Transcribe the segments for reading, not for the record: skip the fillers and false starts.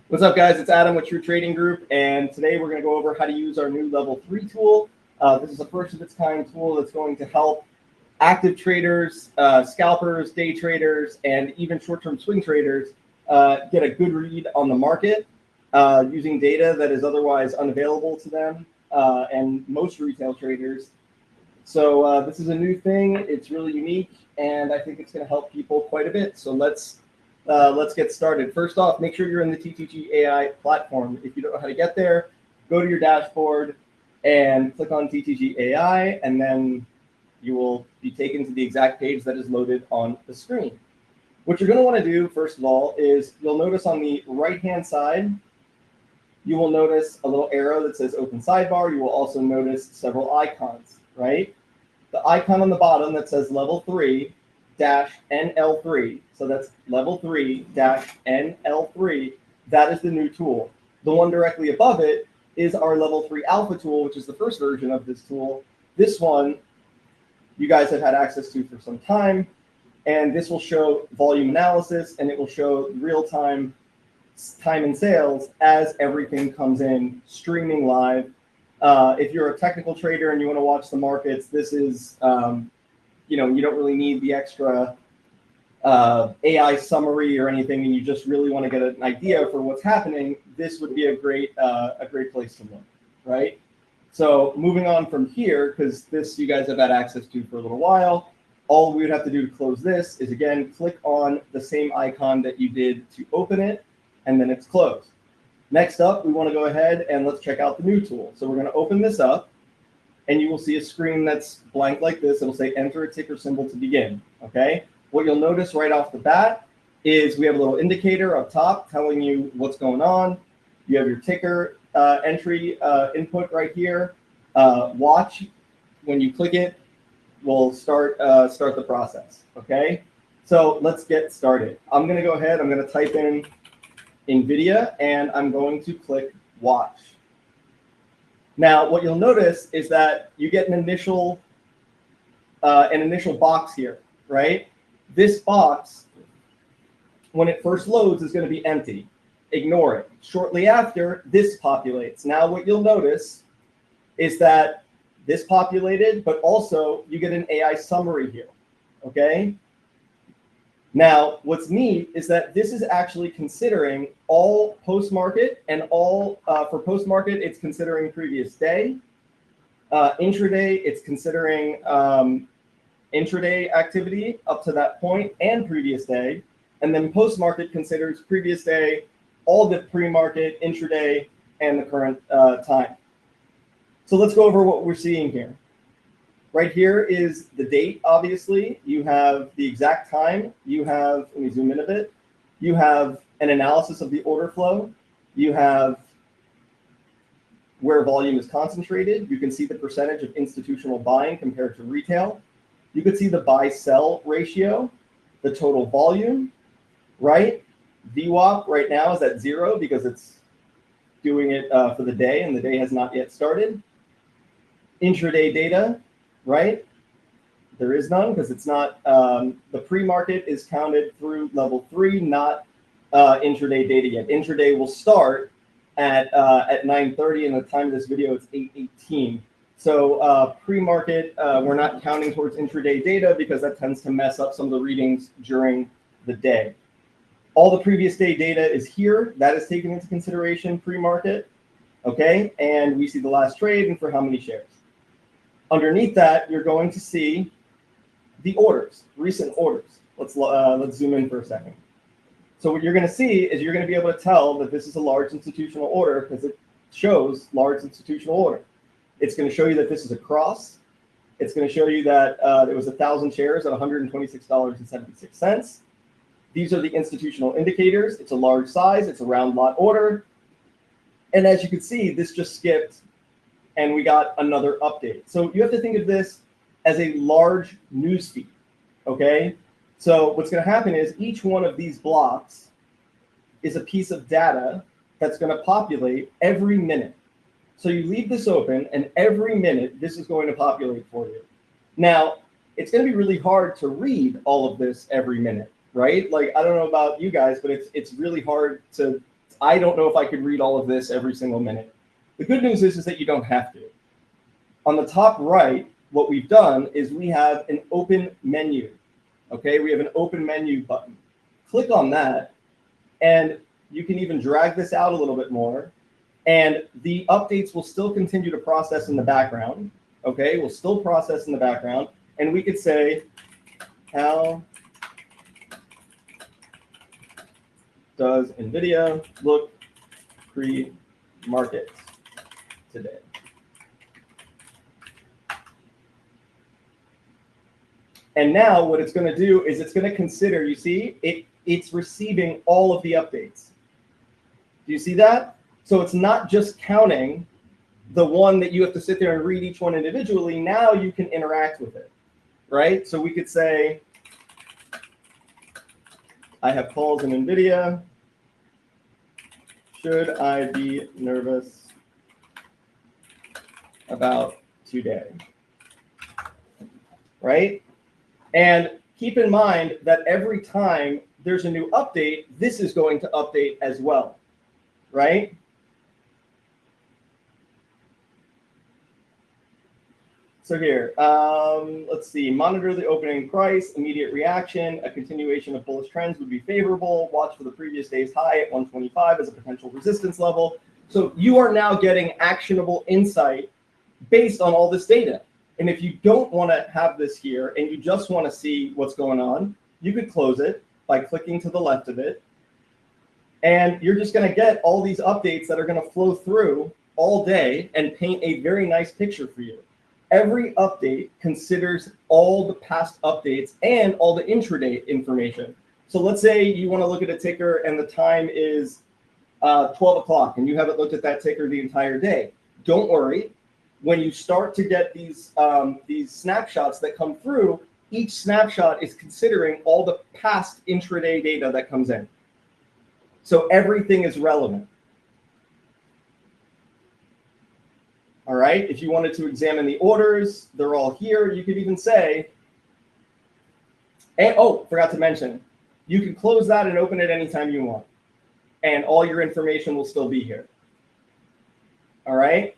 What's up, guys? It's Adam with True Trading Group, and today we're going to go over how to use our new Level 3 tool. This is a first-of-its-kind tool that's going to help active traders, scalpers, day traders, and even short-term swing traders get a good read on the market using data that is otherwise unavailable to them and most retail traders. So this is a new thing. It's really unique, and I think it's going to help people quite a bit. So let's get started. First off, make sure you're in the TTG AI platform. If you don't know how to get there, go to your dashboard and click on TTG AI, and then you will be taken to the exact page that is loaded on the screen. What you're going to want to do, first of all, is you'll notice on the right-hand side, you will notice a little arrow that says Open Sidebar. You will also notice several icons, right? The icon on the bottom that says Level 3 -NL3. So that's Level 3 -NL3. That is the new tool. The one directly above it is our Level 3 Alpha tool, which is the first version of this tool. This one you guys have had access to for some time, and this will show volume analysis, and it will show real-time time and sales as everything comes in streaming live. If you're a technical trader and you want to watch the markets, this is you don't really need the extra AI summary or anything, and you just really want to get an idea for what's happening. This would be a great place to look, right? So moving on from here, because this you guys have had access to for a little while, all we would have to do to close this is, again, click on the same icon that you did to open it, and then it's closed. Next up, we want to go ahead and let's check out the new tool. So we're going to open this up, and you will see a screen that's blank like this. It'll say enter a ticker symbol to begin, okay? What you'll notice right off the bat is we have a little indicator up top telling you what's going on. You have your ticker entry input right here. Watch, when you click it, will start the process, okay? So let's get started. I'm gonna go ahead, I'm gonna type in NVIDIA, and I'm going to click watch. Now, what you'll notice is that you get an initial box here, right? This box, when it first loads, is going to be empty. Ignore it. Shortly after, this populates. Now, what you'll notice is that this populated, but also you get an AI summary here, okay? Now, what's neat is that this is actually considering all post-market, and all for post-market, it's considering previous day. Intraday, it's considering intraday activity up to that point and previous day. And then post-market considers previous day, all the pre-market, intraday, and the current time. So let's go over what we're seeing here. Right here is the date, obviously. You have the exact time. You have, let me zoom in a bit. You have an analysis of the order flow. You have where volume is concentrated. You can see the percentage of institutional buying compared to retail. You could see the buy-sell ratio, the total volume, right? VWAP right now is at 0 because it's doing it for the day, and the day has not yet started. Intraday data, right? There is none because it's not, the pre-market is counted through Level 3, not intraday data yet. Intraday will start at 9:30, and the time of this video, it's 8:18. So pre-market, we're not counting towards intraday data because that tends to mess up some of the readings during the day. All the previous day data is here. That is taken into consideration pre-market, okay? And we see the last trade and for how many shares. Underneath that, you're going to see the orders, recent orders. Let's zoom in for a second. So what you're going to see is you're going to be able to tell that this is a large institutional order because it shows large institutional order. It's going to show you that this is a cross. It's going to show you that there was 1,000 shares at $126.76. These are the institutional indicators. It's a large size. It's a round lot order. And as you can see, this just skipped, and we got another update. So you have to think of this as a large news feed, okay? So what's going to happen is each one of these blocks is a piece of data that's going to populate every minute. So you leave this open, and every minute, this is going to populate for you. Now, it's going to be really hard to read all of this every minute, right? Like, I don't know about you guys, but it's really hard to I don't know if I could read all of this every single minute. The good news is that you don't have to. On the top right, what we've done is we have an open menu. Okay, we have an open menu button. Click on that, and you can even drag this out a little bit more, and the updates will still continue to process in the background. Okay, we'll still process in the background, and we could say, how does NVIDIA look pre-market today? And now what it's going to do is it's going to consider, you see, it's receiving all of the updates. Do you see that? So it's not just counting the one that you have to sit there and read each one individually. Now you can interact with it, right? So we could say, I have calls in NVIDIA. Should I be nervous about today? Right? And keep in mind that every time there's a new update, this is going to update as well, right? So here, let's see, monitor the opening price, immediate reaction, a continuation of bullish trends would be favorable. Watch for the previous day's high at 125 as a potential resistance level. So you are now getting actionable insight based on all this data. And if you don't want to have this here and you just want to see what's going on, you could close it by clicking to the left of it. And you're just going to get all these updates that are going to flow through all day and paint a very nice picture for you. Every update considers all the past updates and all the intraday information. So let's say you want to look at a ticker and the time is 12 o'clock and you haven't looked at that ticker the entire day. Don't worry. When you start to get these snapshots that come through, each snapshot is considering all the past intraday data that comes in. So everything is relevant. All right, if you wanted to examine the orders, they're all here. You could even say, and, oh, forgot to mention, you can close that and open it anytime you want. And all your information will still be here. All right.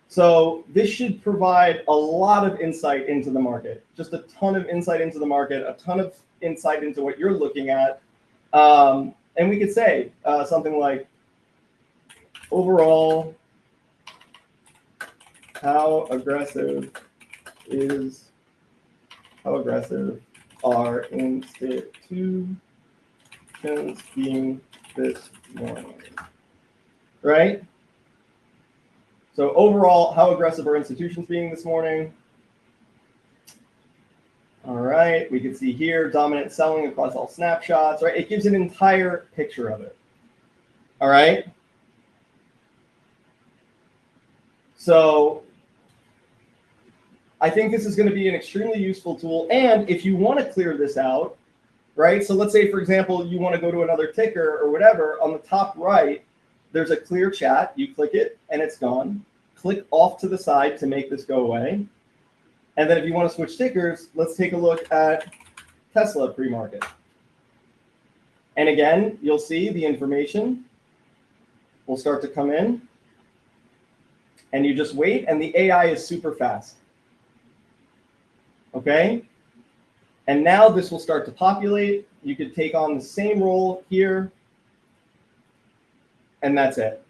So this should provide a lot of insight into the market, just a ton of insight into the market, a ton of insight into what you're looking at. And we could say something like, overall, how aggressive are institutions being this morning, right? So overall, how aggressive are institutions being this morning? All right, we can see here, dominant selling across all snapshots, right? It gives an entire picture of it, all right? So I think this is going to be an extremely useful tool. And if you want to clear this out, right? So let's say, for example, you want to go to another ticker or whatever. On the top right, there's a clear chat. You click it and it's gone. Click off to the side to make this go away. And then if you want to switch tickers, let's take a look at Tesla pre-market. And again, you'll see the information will start to come in. And you just wait, and the AI is super fast. Okay? And now this will start to populate. You could take on the same role here, and that's it.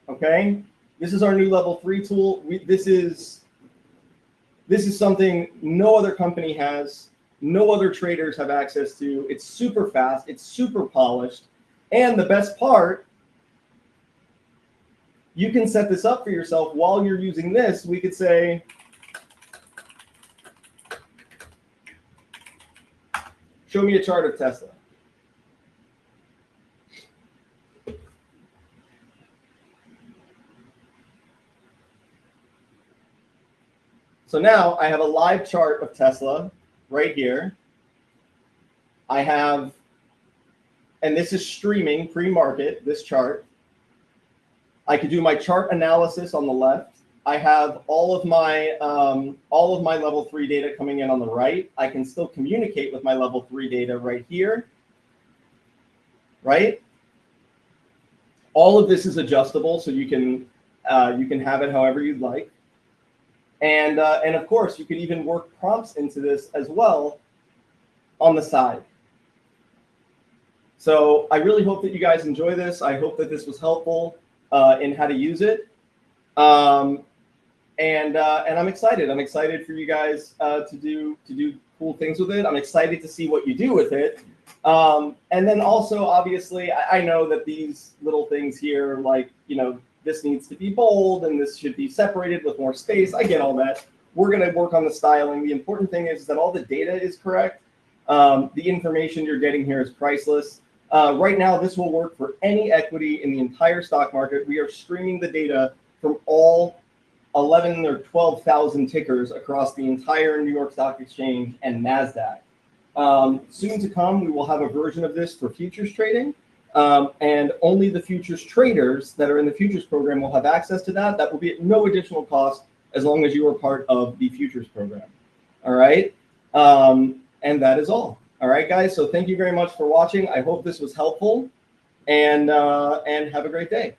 Okay? This is our new level 3 tool. This is something no other company has, no other traders have access to. It's super fast, it's super polished, and the best part, you can set this up for yourself while you're using this. We could say, show me a chart of Tesla. So now I have a live chart of Tesla right here. I have, and this is streaming pre-market, this chart. I could do my chart analysis on the left. I have all of my level 3 data coming in on the right. I can still communicate with my level 3 data right here, right? All of this is adjustable, so you can have it however you'd like. And of course, you could even work prompts into this as well on the side. So I really hope that you guys enjoy this. I hope that this was helpful in how to use it. And I'm excited. I'm excited for you guys to do cool things with it. I'm excited to see what you do with it. And then also, obviously, I know that these little things here, like, you know, this needs to be bold and this should be separated with more space. I get all that. We're going to work on the styling. The important thing is that all the data is correct. The information you're getting here is priceless. Right now, this will work for any equity in the entire stock market. We are streaming the data from all 11 or 12,000 tickers across the entire New York Stock Exchange and NASDAQ. Soon to come, we will have a version of this for futures trading. And only the futures traders that are in the futures program will have access to that. That will be at no additional cost as long as you are part of the futures program. All right. And that is all. All right, guys. So thank you very much for watching. I hope this was helpful, and have a great day.